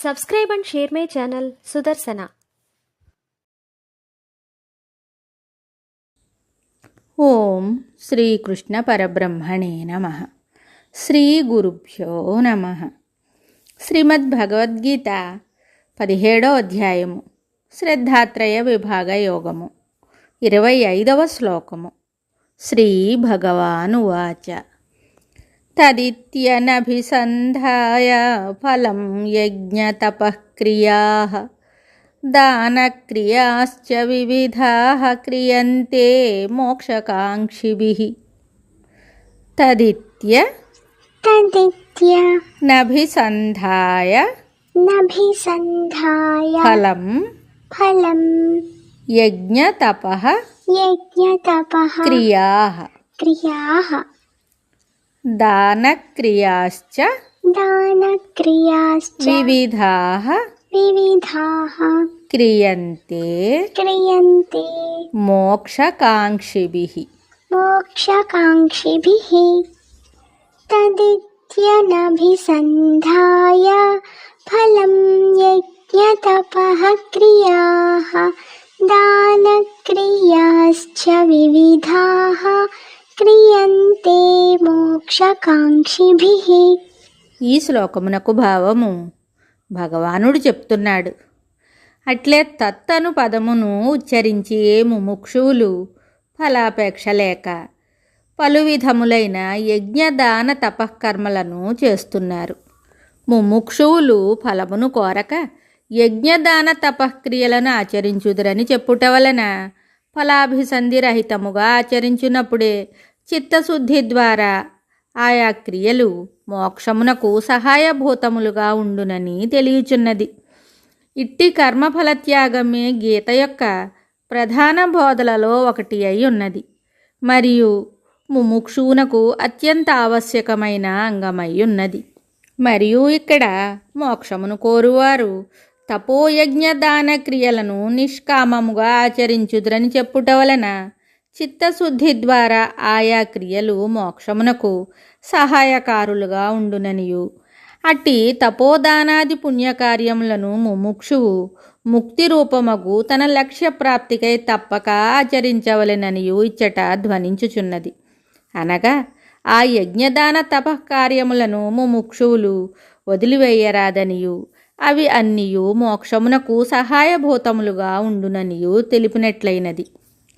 Subscribe and share my channel Sudarsana. ఓం శ్రీకృష్ణ పరబ్రహ్మణే నమః. శ్రీ గురుభ్యో నమః. శ్రీమద్భగవద్గీత 17వ అధ్యాయము శ్రద్ధాత్రయ విభాగ యోగము 25వ శ్లోకము. శ్రీ భగవానువాచ తదిత్యనభిసంధాయ ఫలం యజ్ఞతపఃక్రియాః దానక్రియాశ్చ వివిధాః క్రియంతే మోక్షకాంక్షిభిః. తదిత్య నభిసంధాయ ఫలం యజ్ఞతపః క్రియాః దానక్రియాశ్చ వివిధాః క్రియంతే మోక్షకాంక్షిభిః. తదిత్యనభిసంధాయ ఫలం యజ్ఞతపః క్రియాః దానక్రియాశ్చ వివిధాః క్రియంతే మోక్షకాంక్షిభిః. ఈ శ్లోకమునకు భావము భగవానుడు చెప్తున్నాడు. అట్లే తత్తను పదమును ఉచ్చరించి ముముక్షువులు ఫలాపేక్ష లేక పలు విధములైన యజ్ఞదాన తపఃకర్మలను చేస్తున్నారు. ముముక్షువులు ఫలమును కోరక యజ్ఞదాన తపఃక్రియలను ఆచరించుదురని చెప్పుట వలన ఫలాభిసంధి రహితముగా ఆచరించినప్పుడే చిత్తశుద్ధి ద్వారా ఆయా క్రియలు మోక్షమునకు సహాయభూతములుగా ఉండునని తెలియచున్నది. ఇట్టి కర్మఫలత్యాగమే గీత యొక్క ప్రధాన బోధలలో ఒకటి అయి ఉన్నది మరియు ముముక్షువునకు అత్యంత ఆవశ్యకమైన అంగమై ఉన్నది. మరియు ఇక్కడ మోక్షమును కోరువారు తపోయజ్ఞ దాన క్రియలను నిష్కామముగా ఆచరించుదురని చెప్పుట వలన చిత్తశుద్ధి ద్వారా ఆయా క్రియలు మోక్షమునకు సహాయకారులుగా ఉండుననియు అట్టి తపోదానాది పుణ్యకార్యములను ముముక్షువు ముక్తి రూపమగు తన లక్ష్య ప్రాప్తికై తప్పక ఆచరించవలెననియు ఇచ్చట ధ్వనించుచున్నది. అనగా ఆ యజ్ఞదాన తపఃకార్యములను ముముక్షువులు వదిలివేయరాదనియు అవి అన్నియు మోక్షమునకు సహాయభూతములుగా ఉండుననియు తెలిపినట్లయినది.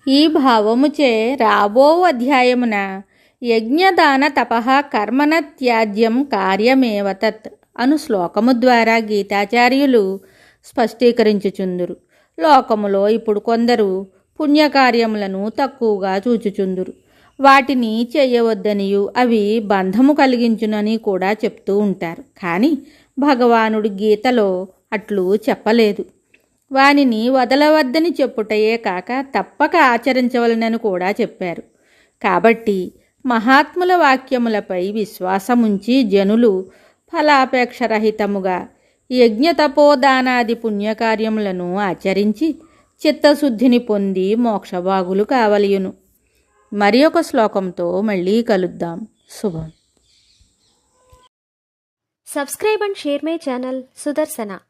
ఈ భావముచే రాబో అధ్యాయమున యజ్ఞదాన తపః కర్మణ త్యాజ్యం కార్యమేవ తత్ అను శ్లోకము ద్వారా గీతాచార్యులు స్పష్టీకరించుచుందురు. లోకములో ఇప్పుడు కొందరు పుణ్యకార్యములను తక్కువగా చూచుచుందురు. వాటిని చేయవద్దనియు అవి బంధము కలిగించునని కూడా చెప్తూ ఉంటారు. కానీ భగవానుడు గీతలో అట్లు చెప్పలేదు. వానిని వదలవద్దని చెప్పుటయే కాక తప్పక ఆచరించవలనని కూడా చెప్పారు. కాబట్టి మహాత్ముల వాక్యములపై విశ్వాసముంచి జనులు ఫలాపేక్షరహితముగా యజ్ఞతపోదానాది పుణ్యకార్యములను ఆచరించి చిత్తశుద్ధిని పొంది మోక్షభాగులు కావలియును. మరి ఒక శ్లోకంతో మళ్ళీ కలుద్దాం. శుభం. Subscribe and share my channel Sudarsana.